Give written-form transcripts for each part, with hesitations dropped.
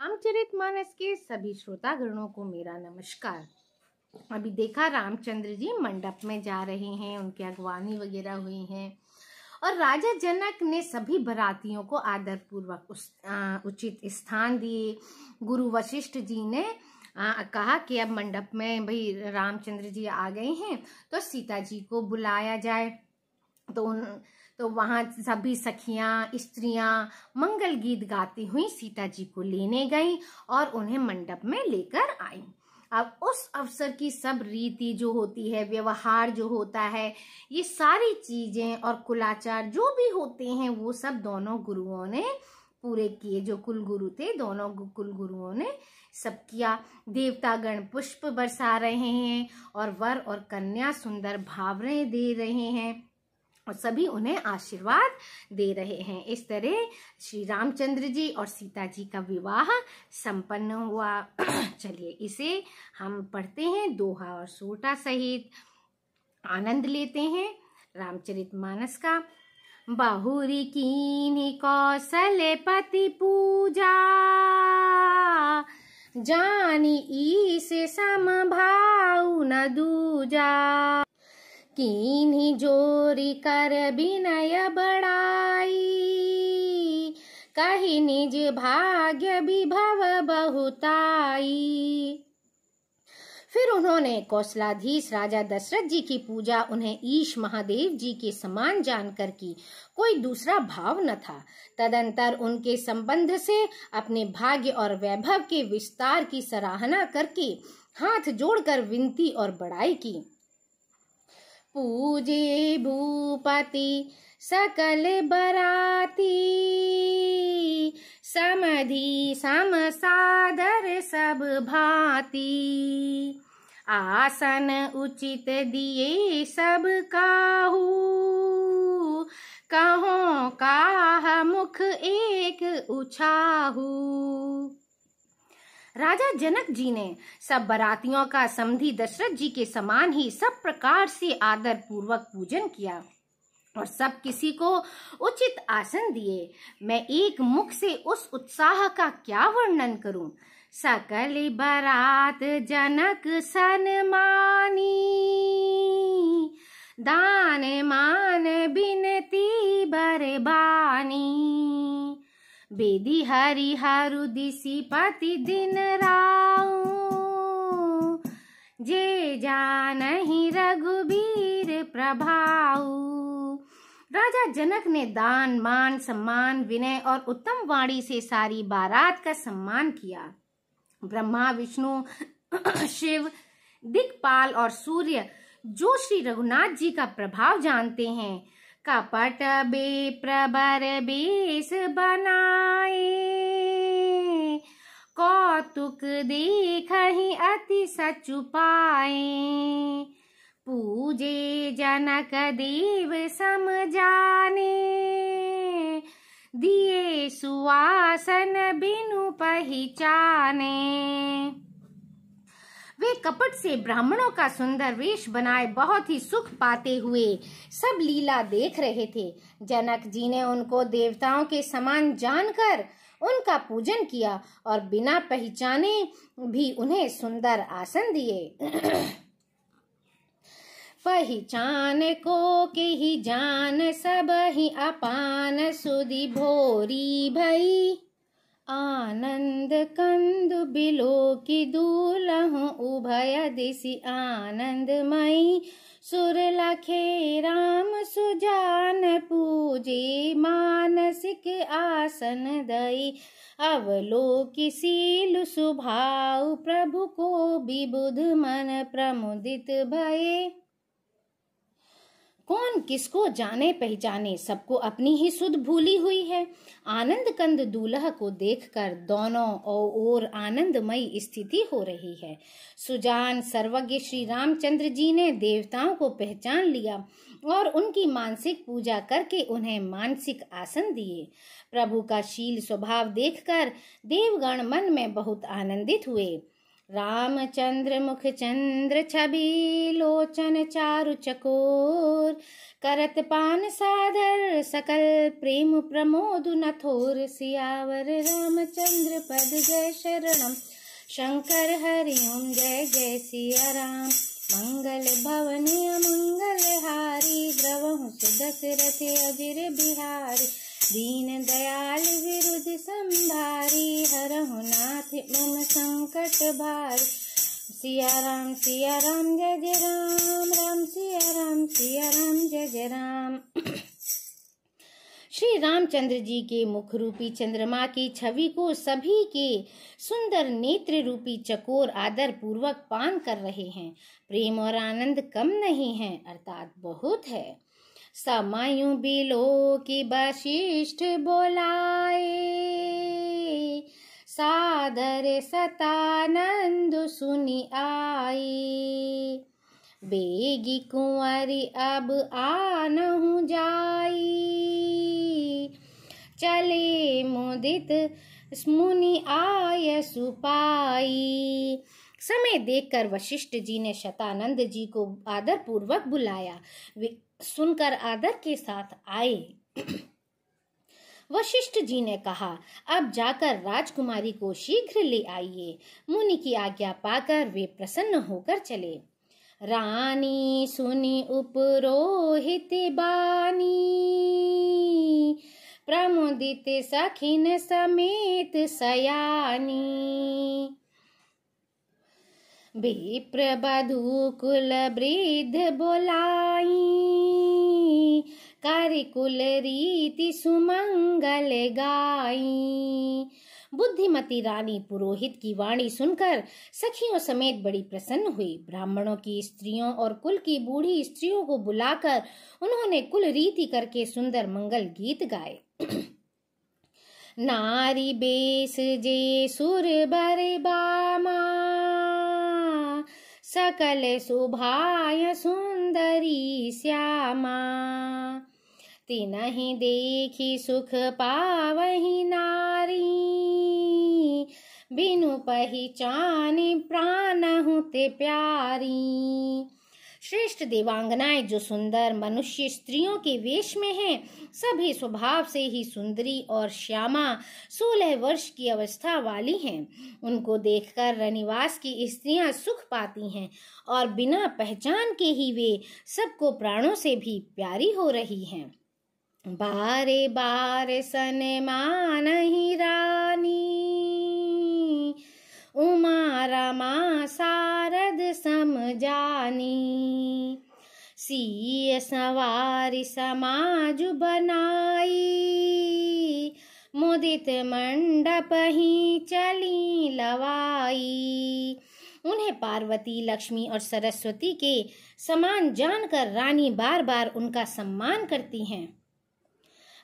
रामचरितमानस के सभी श्रोतागणों को मेरा नमस्कार। अभी देखा रामचंद्र जी मंडप में जा रहे हैं, उनकी अगवानी वगैरह हुई है और राजा जनक ने सभी बरातियों को आदर पूर्वक उचित स्थान दिए। गुरु वशिष्ठ जी ने कहा कि अब मंडप में भाई रामचंद्र जी आ गए हैं तो सीता जी को बुलाया जाए। तो वहां सभी सखियां स्त्रियां मंगल गीत गाती हुई सीता जी को लेने गईं और उन्हें मंडप में लेकर आईं। अब उस अवसर की सब रीति जो होती है, व्यवहार जो होता है, ये सारी चीजें और कुलाचार जो भी होते हैं वो सब दोनों गुरुओं ने पूरे किए। जो कुल गुरु थे दोनों कुल गुरुओं ने सब किया। देवतागण पुष्प बरसा रहे हैं और वर और कन्या सुंदर भावरें दे रहे हैं और सभी उन्हें आशीर्वाद दे रहे हैं। इस तरह श्री रामचंद्र जी और सीता जी का विवाह संपन्न हुआ। चलिए इसे हम पढ़ते हैं दोहा और सोटा सहित, आनंद लेते हैं रामचरितमानस का। बहुरी कीन्ही कौशलपति पूजा, जानी ईस समभाउ न दूजा। कीन्ही जोरी कर विनय बढ़ाई, कही निज भाग्य विभव बहुताई। फिर उन्होंने कौशलाधीश राजा दशरथ जी की पूजा उन्हें ईश महादेव जी के समान जानकर की, कोई दूसरा भाव न था। तदंतर उनके संबंध से अपने भाग्य और वैभव के विस्तार की सराहना करके हाथ जोड़कर विनती और बड़ाई की। पूजे भूपति सकल बराती, समधि सम सादर सब भांति। आसन उचित दिए सब काहू, कहो काह मुख एक उछाहू। राजा जनक जी ने सब बरातियों का समधी दशरथ जी के समान ही सब प्रकार से आदर पूर्वक पूजन किया और सब किसी को उचित आसन दिए। मैं एक मुख से उस उत्साह का क्या वर्णन करूं। सकल बरात जनक सन्मानी, दान मान बिनती बरबानी। बेदी हरि हरु दिसी पति दिन राऊ, जे जानहि रघुबीर प्रभाऊ। राजा जनक ने दान मान सम्मान विनय और उत्तम वाणी से सारी बारात का सम्मान किया। ब्रह्मा विष्णु शिव दिक्पाल और सूर्य जो श्री रघुनाथ जी का प्रभाव जानते हैं, कपट बेप्रबर बेस बनाए, कौतुक देखहि अति सचु पाए। पूजे जनक देव सम जाने, दिए सुवासन बिनु पहिचाने। वे कपट से ब्राह्मणों का सुंदर वेश बनाए बहुत ही सुख पाते हुए सब लीला देख रहे थे। जनक जी ने उनको देवताओं के समान जानकर उनका पूजन किया और बिना पहचाने भी उन्हें सुंदर आसन दिए। पहचान को के ही जान सब ही अपान, सुधि भोरी भई आनंद कंदु बिलो की दूलहु। उभय दिशि आनंदमयी, सुर लखे राम सुजान पूजे। मानसिक आसन दई, अवलोकि शील सुभाव। प्रभु को विबुध मन प्रमुदित भये। कौन किसको जाने पहचाने, सबको अपनी ही सुध भूली हुई है। आनंद कंद दूल्हा को देखकर दोनों ओर आनंदमयी स्थिति हो रही है। सुजान सर्वज्ञ श्री रामचंद्र जी ने देवताओं को पहचान लिया और उनकी मानसिक पूजा करके उन्हें मानसिक आसन दिए। प्रभु का शील स्वभाव देखकर देवगण मन में बहुत आनंदित हुए। रामचंद्र मुख चंद्र छवि लोचन चारु चकोर करत पान सादर सकल प्रेम प्रमोद नथोर सियावर रामचंद्र पद जय शरणम शंकर हरि ओम जय जय सिया राम मंगल भवनीय मंगल हारी द्रवहु दशरथ अजिर बिहारी दीन दयाल विरुद्ध संभारी हरहु नाथ मम संकट भारी सिया राम जय जय राम राम सिया राम जय जय राम। श्री रामचंद्र जी के मुख रूपी चंद्रमा की छवि को सभी के सुंदर नेत्र रूपी चकोर आदर पूर्वक पान कर रहे हैं। प्रेम और आनंद कम नहीं है, अर्थात बहुत है। समायु बिलो की वशिष्ठ बोलाए सादर सतानंद सुनी आई बेगी कुंवरी अब आनहु जाई चले मुदित मुनि आय सुपाई। समय देखकर वशिष्ठ जी ने शतानंद जी को आदर पूर्वक बुलाया। वे सुनकर आदर के साथ आए। वशिष्ठ जी ने कहा, अब जाकर राजकुमारी को शीघ्र ले आइए। मुनि की आज्ञा पाकर वे प्रसन्न होकर चले। रानी सुनी उपरोहित बानी प्रमुदित सखिन समेत सयानी विप्र बधू कुल वृद्ध बोलाई कारिकुल रीति सुमंगल गाई। बुद्धिमती रानी पुरोहित की वाणी सुनकर सखियों समेत बड़ी प्रसन्न हुई। ब्राह्मणों की स्त्रियों और कुल की बूढ़ी स्त्रियों को बुलाकर उन्होंने कुल रीति करके सुंदर मंगल गीत गाए। नारी बेस जे सुर बर बामा सकल शोभाय सुंदरी श्यामा तिनहि देखी सुख पावहि नारी बिनु पहिचानी प्राणहु ते प्यारी। श्रेष्ठ देवांगनाएं जो सुंदर मनुष्य स्त्रियों के वेश में हैं, सभी स्वभाव से ही सुंदरी और श्यामा 16 वर्ष की अवस्था वाली हैं। उनको देखकर रनिवास की स्त्रियां सुख पाती हैं और बिना पहचान के ही वे सबको प्राणों से भी प्यारी हो रही हैं। बारे बार सनमानहि रानी उमा रमा सारद समजानी सीय सवारी समाज बनाई मुदित मंडप ही चली लवाई। उन्हें पार्वती, लक्ष्मी और सरस्वती के समान जानकर रानी बार बार उनका सम्मान करती हैं।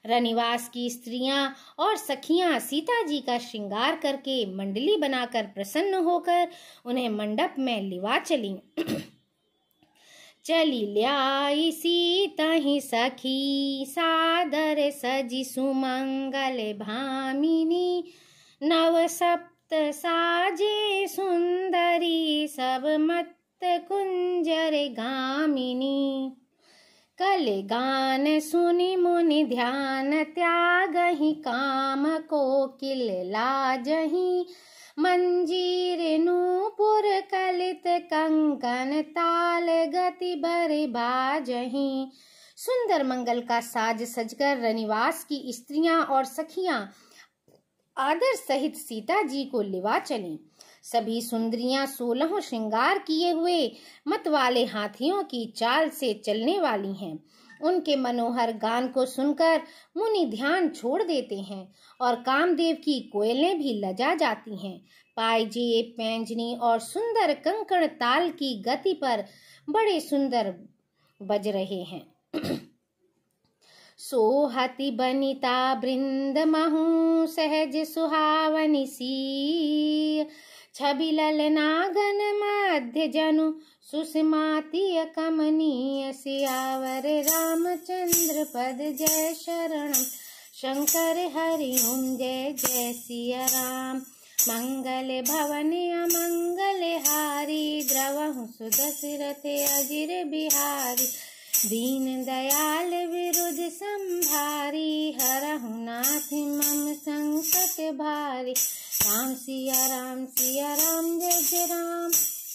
रनिवास की स्त्रियां और सखियां सीता जी का श्रृंगार करके मंडली बनाकर प्रसन्न होकर उन्हें मंडप में लिवा चली। चली ल्याई सीता ही सखी सादर सजी सुमंगल भामिनी नव सप्त साजे सुंदरी सब मत कुंजर गामिनी। कल गान सुनि मुनि ध्यान त्यागहि काम कोकिल लाजहि मंजीर नूपुर कलित कंकन ताल गति बर बाजहि। सुंदर मंगल का साज सजकर रनिवास की स्त्रियां और सखियां आदर सहित सीता जी को लिवा चलीं। सभी सुंदरियां 16 श्रृंगार किए हुए मत वाले हाथियों की चाल से चलने वाली हैं। उनके मनोहर गान को सुनकर मुनि ध्यान छोड़ देते हैं और कामदेव की कोयलें भी लजा जाती हैं। पायजे, पैंजनी और सुंदर कंकण ताल की गति पर बड़े सुंदर बज रहे हैं। सोहति बनिता बृंद महु सहज सुहावनी सी छवि ललनागन मध्य जनु सुषमाति कमनीय। सियावर रामचंद्र पद जय शरणम शंकर हरि ओम जय जय सिया राम। मंगल भवन अमंगल हारी, द्रवहु सुदशरथ अजिर बिहारी। दीन दयाल विरुद्ध संभारी, हरहु नाथ मम संकट भारी। राम सिया राम सिया राम जय जय राम,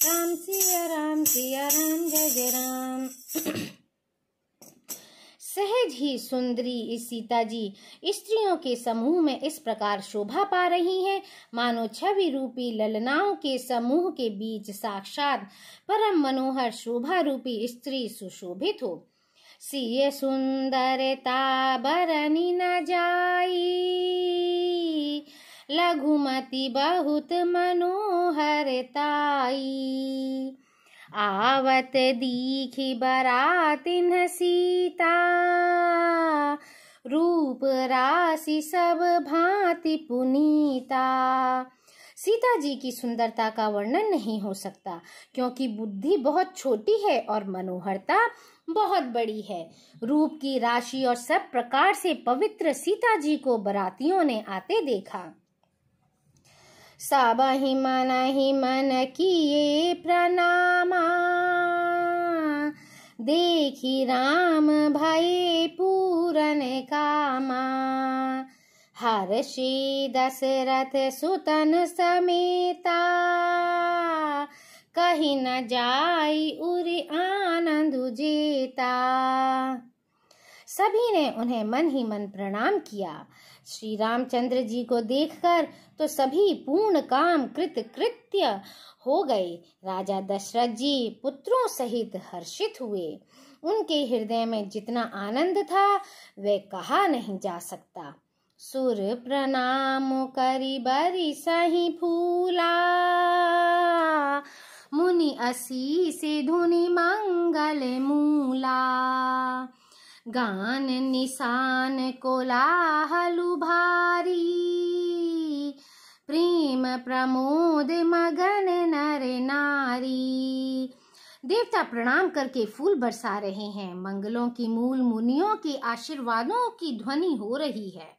राम सिया राम जय जय राम। सहज ही सुंदरी सीता जी स्त्रियों के समूह में इस प्रकार शोभा पा रही हैं, मानो छवि रूपी ललनाओं के समूह के बीच साक्षात परम मनोहर शोभा रूपी स्त्री सुशोभित हो। सिय सुंदरता बरनी न जाई, लघुमति बहुत मनोहरताई। आवत दीखी बरातिन सीता, रूप राशि सब भांति पुनीता। सीता जी की सुंदरता का वर्णन नहीं हो सकता, क्योंकि बुद्धि बहुत छोटी है और मनोहरता बहुत बड़ी है। रूप की राशि और सब प्रकार से पवित्र सीता जी को बरातियों ने आते देखा। सब ही मन किए प्रणामा, देखी राम भये पूरन कामा। हर्षि दशरथ सुतन समेता, कहीं न जाई उरि आनंद जेता। सभी ने उन्हें मन ही मन प्रणाम किया। श्री रामचंद्र जी को देखकर तो सभी पूर्ण काम कृत्य हो गए। राजा दशरथ जी पुत्रों सहित हर्षित हुए। उनके हृदय में जितना आनंद था वह कहा नहीं जा सकता। सुर प्रणाम करि बरि सही फूला, मुनि आशीष धुनि मंगल मूला। गान निशान कोलाहलु भारी, प्रेम प्रमोद मगन नर नारी। देवता प्रणाम करके फूल बरसा रहे हैं। मंगलों की मूल मुनियों के आशीर्वादों की ध्वनि हो रही है।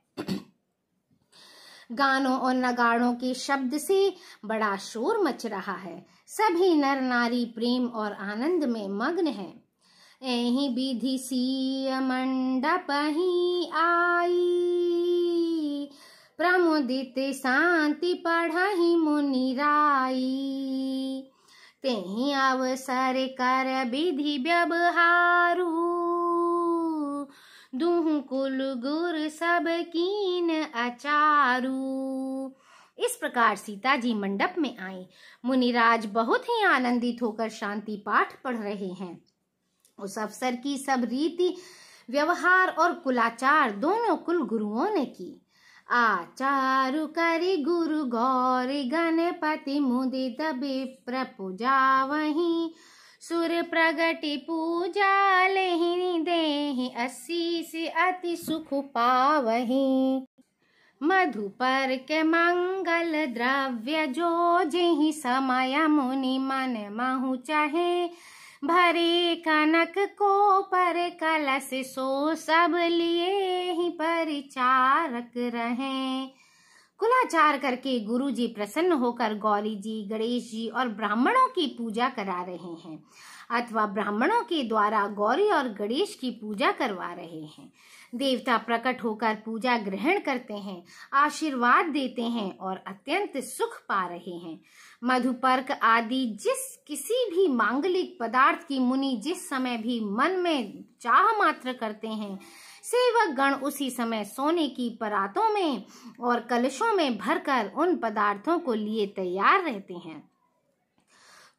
गानों और नगाड़ों के शब्द से बड़ा शोर मच रहा है। सभी नर नारी प्रेम और आनंद में मग्न हैं। एहि विधि सिय मंडप ही आई, प्रमुदित शांति पढ़हि मुनि राई। तेहि अवसर कर विधि व्यवहारू, दुहु कुल गुर सब कीन अचारू। इस प्रकार सीता जी मंडप में आई। मुनिराज बहुत ही आनंदित होकर शांति पाठ पढ़ रहे हैं। उस अवसर की सब रीति व्यवहार और कुलाचार दोनों कुल गुरुओं ने की। आचारु करि गुरु गौरी गणपति मुदित विप्र पूजा वहीं, सुर प्रगति पूजा लेहि देहि आशीष अति सुख पावहीं। मधुपर के मंगल द्रव्य जो जेहि समय मुनि मन महु चाहे, भरे कनक को पर कलश सो सब लिए ही परिचारक रहें। कुलाचार करके गुरु जी प्रसन्न होकर गौरी जी, गणेश जी और ब्राह्मणों की पूजा करा रहे हैं, अथवा ब्राह्मणों के द्वारा गौरी और गणेश की पूजा करवा रहे हैं। देवता प्रकट होकर पूजा ग्रहण करते हैं, आशीर्वाद देते हैं और अत्यंत सुख पा रहे हैं। मधुपर्क आदि जिस किसी भी मांगलिक पदार्थ की मुनि जिस समय भी मन में चाह मात्र करते हैं, सेवक गण उसी समय सोने की परातों में और कलशों में भरकर उन पदार्थों को लिए तैयार रहते हैं।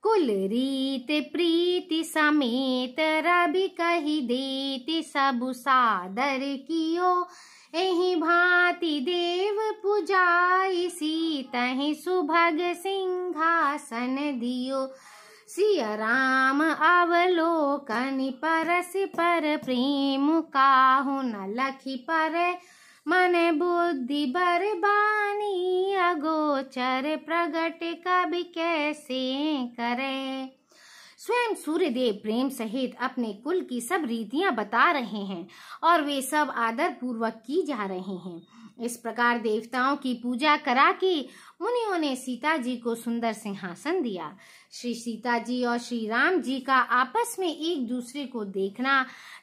कुल रीत प्रीति समेत रवि कही देति सबु सादर कियो, एहि भांति देव पुजाई सीतहि सुभग सिंहासन दियो। सिया राम अवलोकन परस पर प्रेम काहु न लखी पर, मन बुद्धि बरबानी अगोचर प्रगट कवि कैसे करे। स्वयं सूर्यदेव प्रेम सहित अपने कुल की सब रीतियां बता रहे हैं और वे सब आदर पूर्वक की जा रही हैं। इस प्रकार देवताओं की पूजा करा के मुनियों ने सीता जी को सुंदर सिंहासन दिया। श्री सीता जी और श्री राम जी का आपस में एक दूसरे को देखना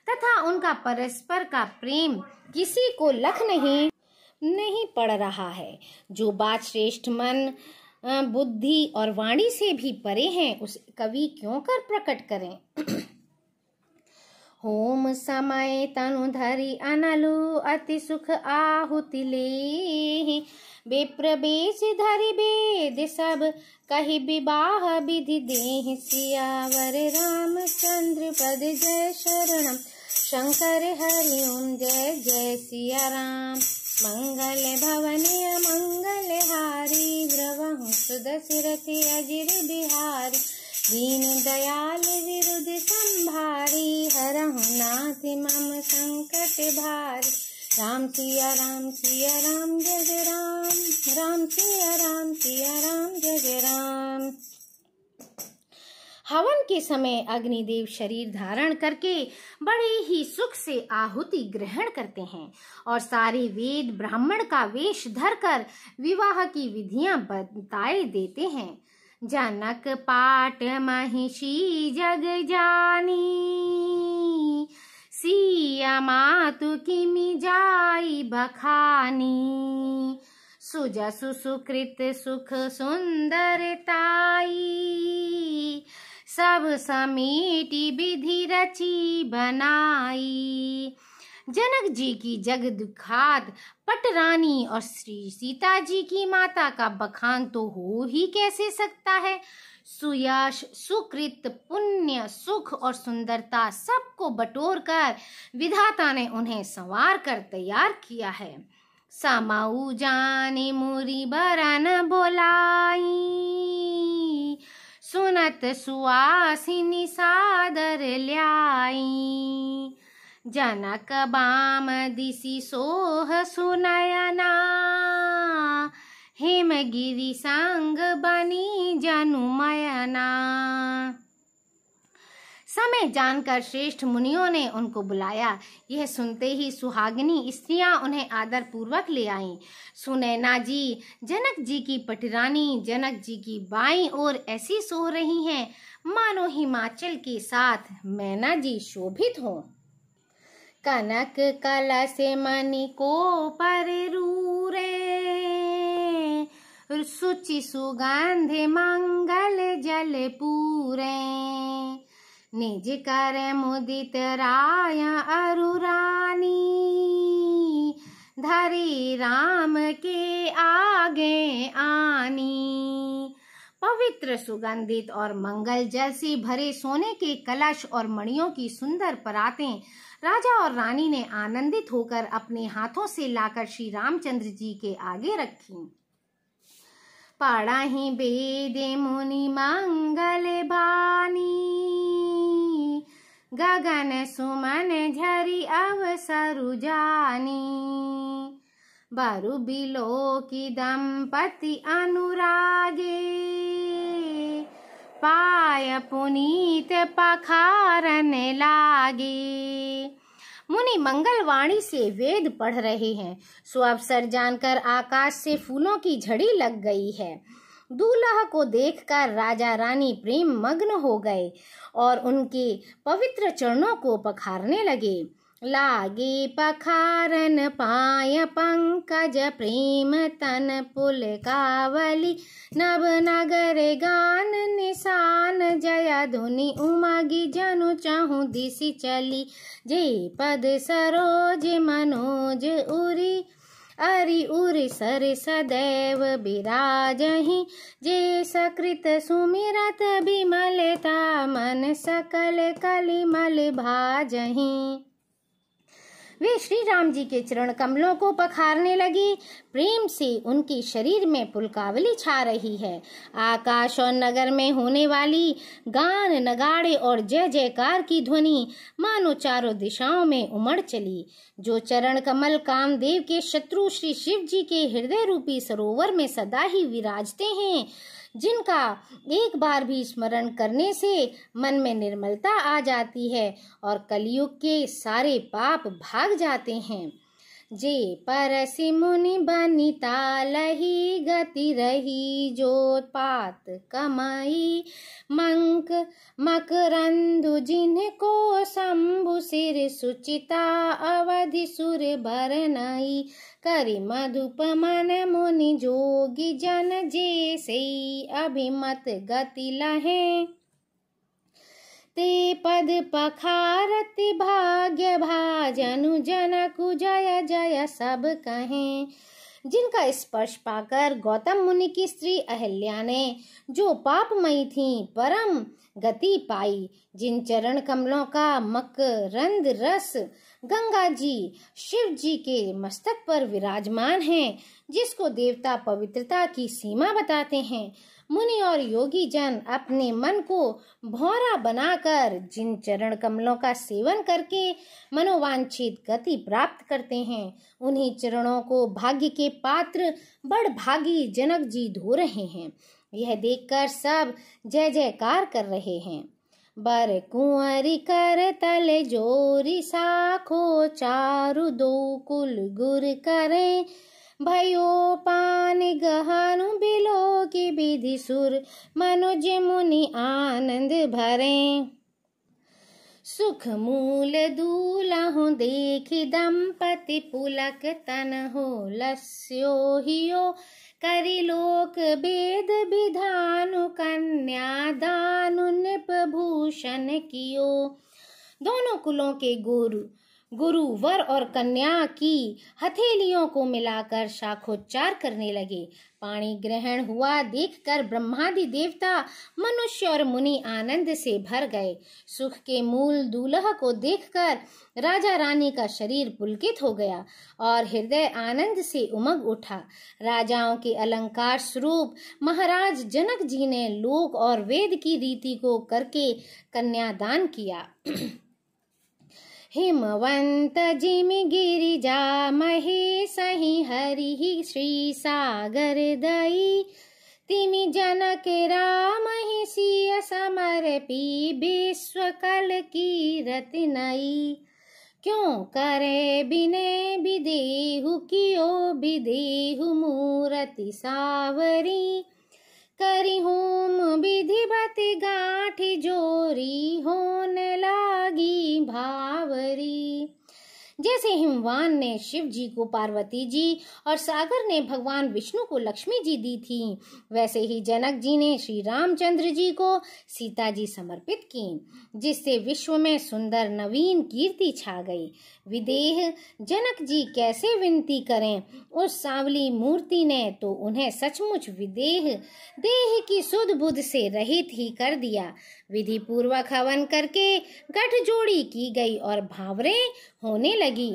तथा उनका परस्पर का प्रेम किसी को लख नहीं पड़ रहा है। जो बात श्रेष्ठ मन, बुद्धि और वाणी से भी परे हैं, उसे कवि क्यों कर प्रकट करें। होम समय तनु धरि अनलु अति सुख आहुति ले, विप्र बेच धरि वेद सब कहि विवाह विधि देहि, सियावर रामचंद्र पद जय शरणम, शंकर हरि ओम जय जय सिया राम। मंगल भवन मंगल हारी, द्रवहु सुदशरथि अजिर बिहारी, दीन दयाल विरुद्ध संभारी, हरहु नाथ मम संकट भारी। राम सिया राम जय जय राम, राम सिया राम जय जय राम। हवन के समय अग्निदेव शरीर धारण करके बड़े ही सुख से आहुति ग्रहण करते हैं और सारे वेद ब्राह्मण का वेश धरकर विवाह की विधियां बताए देते हैं। जनक पाट महिषी जग जानी, सिया मातु किमि जाई बखानी, सुजसु सुकृत सुख सुंदरताई, सब समेटी विधि रची बनाई। जनक जी की जग दुखात पटरानी और श्री सीता जी की माता का बखान तो हो ही कैसे सकता है। सुयश, सुकृत, पुण्य, सुख और सुंदरता सबको बटोर कर विधाता ने उन्हें संवार कर तैयार किया है। समाऊ जाने मुरी बरन बोलाई, सुनत सुआसिनी सादर ल्याई, जनक बाम दिसी सोह सुनयना, हेमगिरि संग बनी जनुमयना। समय जानकर श्रेष्ठ मुनियों ने उनको बुलाया। यह सुनते ही सुहागिनी स्त्रियां उन्हें आदर पूर्वक ले आईं। सुनैना जी जनक जी की पटरानी जनक जी की बाईं ओर ऐसी सो रही हैं मानो हिमाचल के साथ मैना जी शोभित हो। कनक कलश मणि को पर रूरे, सुचि सुगंध मंगल जल पूरे, निज कर मुदित राय अरुरानी, धरी राम के आगे आनी। पवित्र सुगंधित और मंगल जल से भरे सोने के कलश और मणियों की सुंदर परातें राजा और रानी ने आनंदित होकर अपने हाथों से लाकर श्री रामचंद्र जी के आगे रखी। पढ़हि वेद मुनि मंगल बानी, गगन सुमन झरि अवसरु जानी, बरु बिलो की दंपति अनुरागे, पाय पुनीत पखारन लागे। मुनि मंगलवाणी से वेद पढ़ रहे हैं। सुअवसर जानकर आकाश से फूलों की झड़ी लग गई है। दूल्हा को देखकर राजा रानी प्रेम मग्न हो गए और उनके पवित्र चरणों को पखारने लगे। लागे पखारन पाय पंकज, प्रेम तन पुलकावली, नव नगर गान निशान, जया धुनि उमगी जनु चहु दिशि चली, जे पद सरोज मनोज उरी, अरि उर सर सदैव विराजहि, जे सकृत सुमिरत विमलता, मन सकल कलिमल भाजहि। वे श्री राम जी के चरण कमलों को पखारने लगी। प्रेम से उनके शरीर में पुलकावली छा रही है। आकाश और नगर में होने वाली गान नगाड़े और जय जयकार की ध्वनि मानो चारों दिशाओं में उमड़ चली। जो चरण कमल कामदेव के शत्रु श्री शिव जी के हृदय रूपी सरोवर में सदा ही विराजते हैं, जिनका एक बार भी स्मरण करने से मन में निर्मलता आ जाती है और कलयुग के सारे पाप भाग जाते हैं। जे परसि मुनि बनिता लही गति रही, जो पात कमाई मंक मकरंदु जिनको शंभु सिर सुचिता, अवधि सुर भरनाई करि मधुप मन मुनि जोगी जन, जे से अभिमत गति लहे ते पद पखारति भाग्य भाजनु जनकु जय जय सब कहें। जिनका स्पर्श पाकर गौतम मुनि की स्त्री अहिल्या ने जो पापमयी थी परम गति पाई, जिन चरण कमलों का मकरंद रस गंगा जी शिव जी के मस्तक पर विराजमान है, जिसको देवता पवित्रता की सीमा बताते हैं, मुनि और योगी जन अपने मन को भौरा बनाकर जिन चरण कमलों का सेवन करके मनोवांछित गति प्राप्त करते हैं, उन्हीं चरणों को भाग्य के पात्र बड़भागी जनक जी धो रहे हैं। यह देखकर सब जय जयकार कर रहे हैं। बर कुंवरी कर तले जोरी, साखो चारु दो कुल गुर करे, भयो पान गहनु बिलो की विधि सुर, मनुज मुनि आनंद भरे। सुख मूल दूलहु देखि दंपति पुलक तन हो, लस्यो हियो करि लोक वेद विधानु, कन्या दानु नृप भूषण कियो। दोनों कुलों के गुरु वर और कन्या की हथेलियों को मिलाकर शाखोच्चार करने लगे। पाणी ग्रहण हुआ देखकर ब्रह्मादि देवता मनुष्य और मुनि आनंद से भर गए। सुख के मूल दूल्हा को देखकर राजा रानी का शरीर पुलकित हो गया और हृदय आनंद से उमग उठा। राजाओं के अलंकार स्वरूप महाराज जनक जी ने लोक और वेद की रीति को करके कन्यादान किया। हिमवंत जिमि गिरिजा महेशहि हरि, श्री सागर दई तिमि जनक राम ही, सिय समर्पी विश्व कल कीरति नई। क्यों करे बिने विदेहु, कियो विदेहु मूरति सावरी, करी होम विधिवति गांठी जोरी, होने लागी भावरी। जैसे हिमवान ने शिव जी को पार्वती जी और सागर ने भगवान विष्णु को लक्ष्मी जी दी थी, वैसे ही जनक जी ने श्री रामचंद्र जी को सीता जी समर्पित की, जिससे विश्व में सुंदर नवीन कीर्ति छा गई। विदेह जनक जी कैसे विनती करें उस सांवली मूर्ति ने तो उन्हें सचमुच विदेह देह की सुध बुध से रहित ही कर दिया। विधि पूर्वक हवन करके गठजोड़ी की गई और भावरे होने लगी।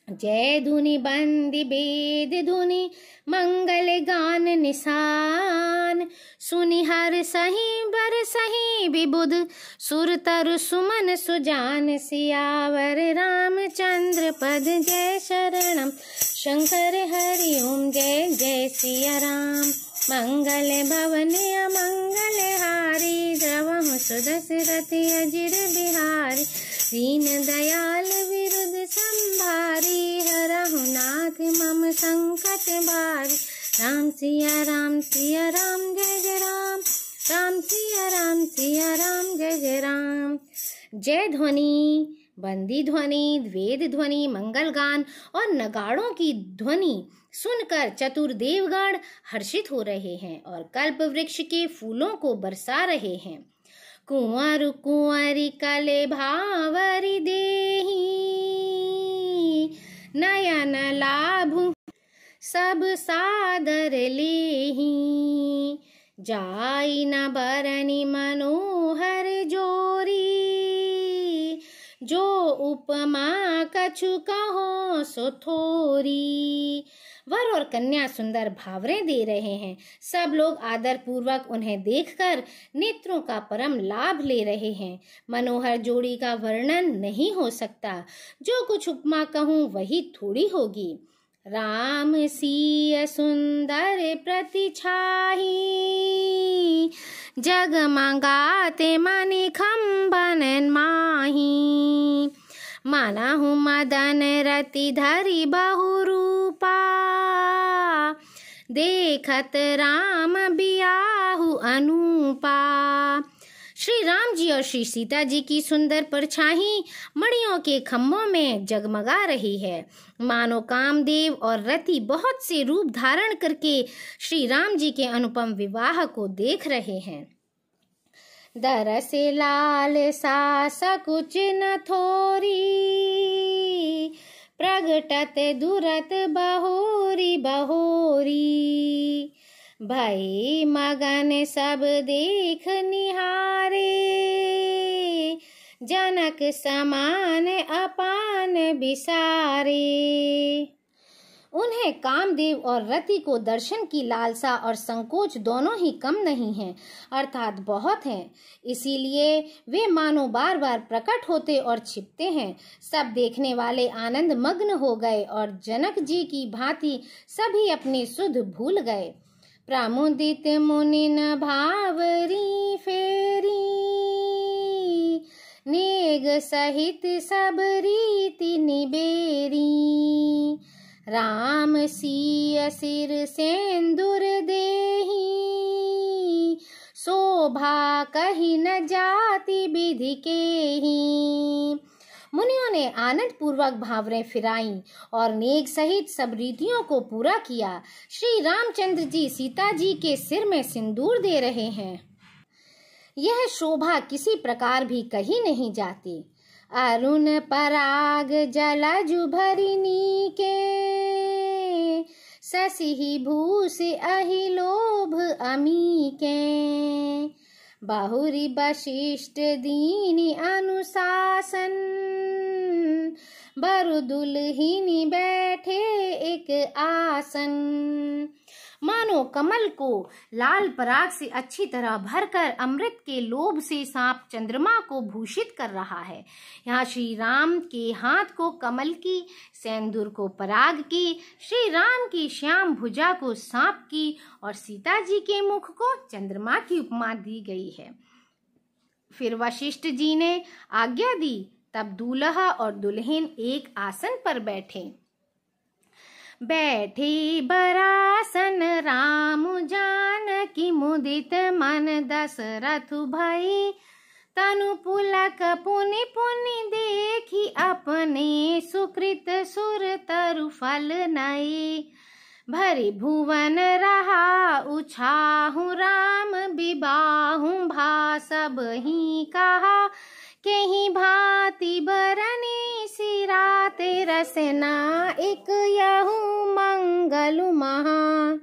जय धुनि बंदी वेद धुनि मंगल गान निशान, सुनि हर सही बर सही विबुध, सुर तरु सुमन सुजान, सियावर रामचंद्र पद जय शरणम शंकर हरि ओम। जय जय सिया राम। मंगल भवन अमंगल हारी, द्रवहु सुदशरथ अजिर बिहारी, दीन दयाल विरुद्ध संभारी, हरहु नाथ मम संकट भारी। राम सिया राम जय जय राम, राम सिया राम जय जय राम। जय ध्वनि, बंदी ध्वनि, वेद ध्वनि, मंगल गान और नगाड़ों की ध्वनि सुनकर चतुर देवगण हर्षित हो रहे हैं और कल्प वृक्ष के फूलों को बरसा रहे हैं। कुंवर कुंवरी कले भावरी देही, नयन लाभु सब सादर लेही, जाई न बरनी मनोहर जोरी, जो उपमा कछु कहो सो थोरी। वर और कन्या सुंदर भावरे दे रहे हैं। सब लोग आदर पूर्वक उन्हें देखकर नेत्रों का परम लाभ ले रहे हैं। मनोहर जोड़ी का वर्णन नहीं हो सकता। जो कुछ उपमा कहूँ वही थोड़ी होगी। राम सिय सुंदर प्रतिछाही, जगमगाते मणि खंबन माही। मानहु मदन रति धरि बहुरूपा, देखत राम बियाहु अनूपा। श्री राम जी और श्री सीता जी की सुंदर परछाई मणियों के खम्भों में जगमगा रही है। मानो कामदेव और रति बहुत से रूप धारण करके श्री राम जी के अनुपम विवाह को देख रहे हैं। दरस लाल सा सकुच न थोरी, प्रगटत दुरत बहोरी बहोरी। भई मगन सब देख निहारे, जनक समान अपान बिसारे। उन्हें कामदेव और रति को दर्शन की लालसा और संकोच दोनों ही कम नहीं हैं, अर्थात बहुत हैं। इसीलिए वे मानो बार बार प्रकट होते और छिपते हैं। सब देखने वाले आनंद मग्न हो गए और जनक जी की भांति सभी अपनी सुध भूल गए। प्रमुदित मुनि न भावरी फेरी, नेग सहित सब रीति निबेरी। राम सिय सिर सेंदूर देहि, शोभा कही न जाति विधि केहि। मुनियों ने आनंद पूर्वक भावरें फिराई और नेग सहित सब रीतियों को पूरा किया। श्री रामचंद्र जी सीता जी के सिर में सिंदूर दे रहे हैं। यह शोभा किसी प्रकार भी कही नहीं जाती। अरुण पराग जलजु भरिनी के, शशि भूष अहि लोभ अमी के। बहुरी वशिष्ठ दीनी अनुशासन, बरु दुल्हिनी बैठे एक आसन। मानो कमल को लाल पराग से अच्छी तरह भरकर अमृत के लोभ से सांप चंद्रमा को भूषित कर रहा है। यहाँ श्री राम के हाथ को कमल की, सेंदूर को पराग की, श्री राम की श्याम भुजा को सांप की और सीता जी के मुख को चंद्रमा की उपमा दी गई है। फिर वशिष्ठ जी ने आज्ञा दी, तब दूल्हा और दुल्हन एक आसन पर बैठे। बैठे बरासन राम जानकी, मुदित मन दशरथ भई। तनु पुलक पुनि पुनि देखी, अपने सुकृत सुर तरु फल नई। भरि भुवन रहा उछाहु, राम विबाहु भा सब ही कहा। केहि भांति बरनी सिराते रसना, एक यहु मंगलु महा।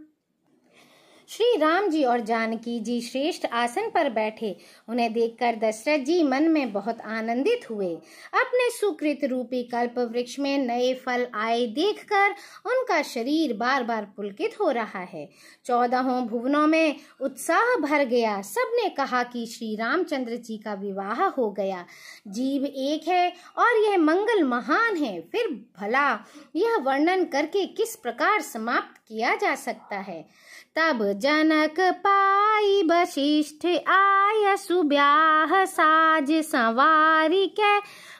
श्री राम जी और जानकी जी श्रेष्ठ आसन पर बैठे। उन्हें देखकर दशरथ जी मन में बहुत आनंदित हुए। अपने सुकृत रूपी कल्प वृक्ष में नए फल आए देखकर उनका शरीर बार बार पुलकित हो रहा है। 14 भुवनों में उत्साह भर गया। सबने कहा कि श्री रामचंद्र जी का विवाह हो गया। जीव एक है और यह मंगल महान है। फिर भला यह वर्णन करके किस प्रकार समाप्त किया जा सकता है। तब जनक पाई वशिष्ठ आय, सुब्याह साज संवारी के।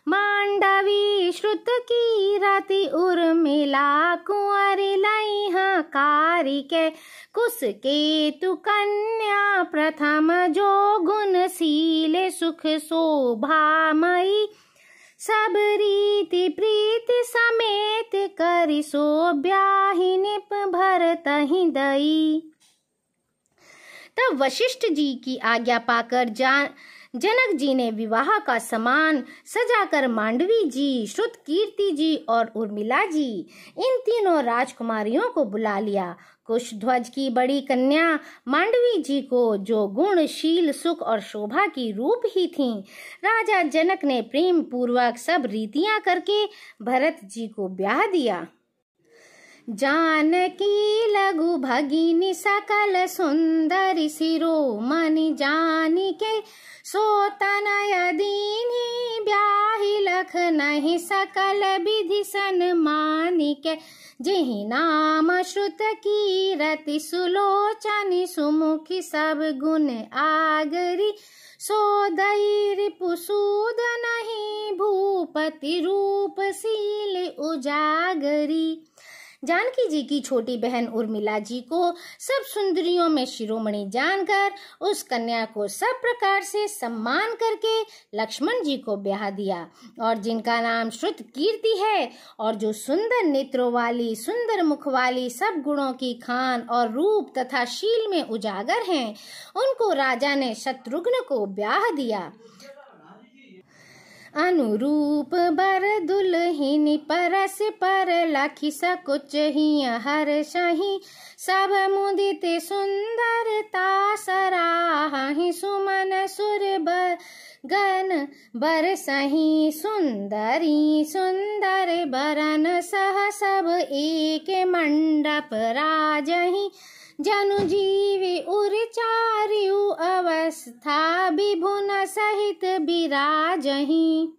मांडवी श्रुत की रति उर्मिला, कुंवरी लई कारी के। कुश केतु कन्या प्रथम, जो गुणशील सुख शोभामयी। सब रीति प्रीति समेत करि, सो ब्याहि निप भरतहि दई। तब वशिष्ठ जी की आज्ञा पाकर जनक जी ने विवाह का सामान सजाकर मांडवी जी, श्रुत कीर्ति जी और उर्मिला जी, इन तीनों राजकुमारियों को बुला लिया। कुशध्वज की बड़ी कन्या मांडवी जी को, जो गुणशील सुख और शोभा की रूप ही थीं, राजा जनक ने प्रेम पूर्वक सब रीतियां करके भरत जी को ब्याह दिया। जानकी लघु भगिनी सकल सुंदरी, शिरोमणि जानिके। सो तनय दीन्ही ब्याहि लख नहीं, सकल विधि सन्मानिके। जेहि नाम श्रुत कीरति सुलोचनि सुमुखी सब गुण आगरी सो दई रिपुसूद नहीं भूपति रूप सील उजागरी। जानकी जी की छोटी बहन उर्मिला जी को सब सुंदरियों में शिरोमणि जानकर उस कन्या को सब प्रकार से सम्मान करके लक्ष्मण जी को ब्याह दिया, और जिनका नाम श्रुत कीर्ति है और जो सुंदर नेत्रों वाली, सुंदर मुख वाली, सब गुणों की खान और रूप तथा शील में उजागर हैं, उनको राजा ने शत्रुघ्न को ब्याह दिया। अनुरूप बर दुल्हिनी परस पर लखी सकुच ही हर सही सब मुदित सुंदरता सराहि सुमन सुर गन बर सही सुंदरी सुंदर बरन सह सब एक मंडप राजहि जनु जीवी उरचार्यु अवस्था विभुन सहित विराजहि।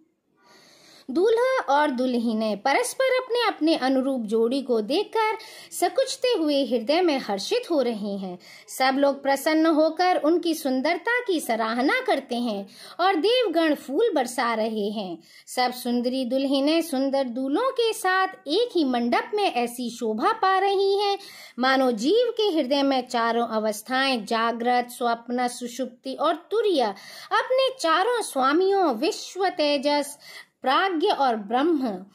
दूल्हा और दुल्हने परस्पर अपने अपने अनुरूप जोड़ी को देखकर सकुचते हुए हृदय में हर्षित हो रहे हैं। सब लोग प्रसन्न होकर उनकी सुंदरता की सराहना करते हैं और देवगण फूल बरसा रहे हैं। सब सुंदरी दुल्हनें सुंदर दूल्हों के साथ एक ही मंडप में ऐसी शोभा पा रही हैं मानो जीव के हृदय में चारों अवस्थाएं जागृत, स्वप्न, सुषुप्ति और तुर्य अपने चारों स्वामियों विश्व, तेजस, प्राज्ञ और ब्रह्मा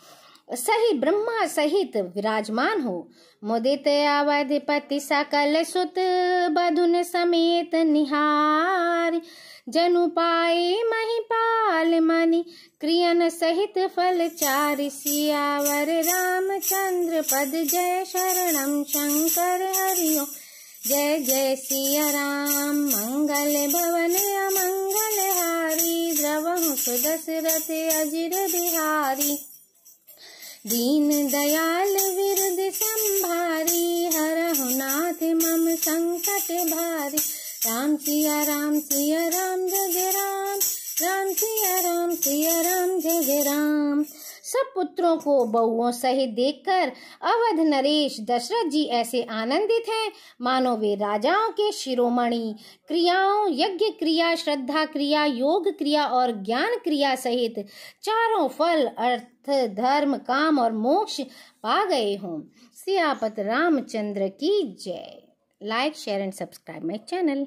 सहित विराजमान हो। मुदित अवधिपति सकल सुत बधुन समेत निहार जनु पाए महिपाल मणि क्रियन सहित फल चारि सियावर रामचंद्र पद जय शरणम शंकर हरिओ जय जय सिया राम मंगल भवन अमंगल हारी द्रवहु सुदशरथ अजिर बिहारी दीन दयाल विरुद्ध संभारी हरहु नाथ मम संकट भारी राम सिया राम जय राम राम सिया राम जय राम। सब पुत्रों को बहुओं सहित देखकर अवध नरेश दशरथ जी ऐसे आनंदित हैं मानो वे राजाओं के शिरोमणि क्रियाओं, यज्ञ क्रिया, श्रद्धा क्रिया, योग क्रिया और ज्ञान क्रिया सहित चारों फल अर्थ, धर्म, काम और मोक्ष पा गए हों। सियापत रामचंद्र की जय। Like, share and subscribe my channel.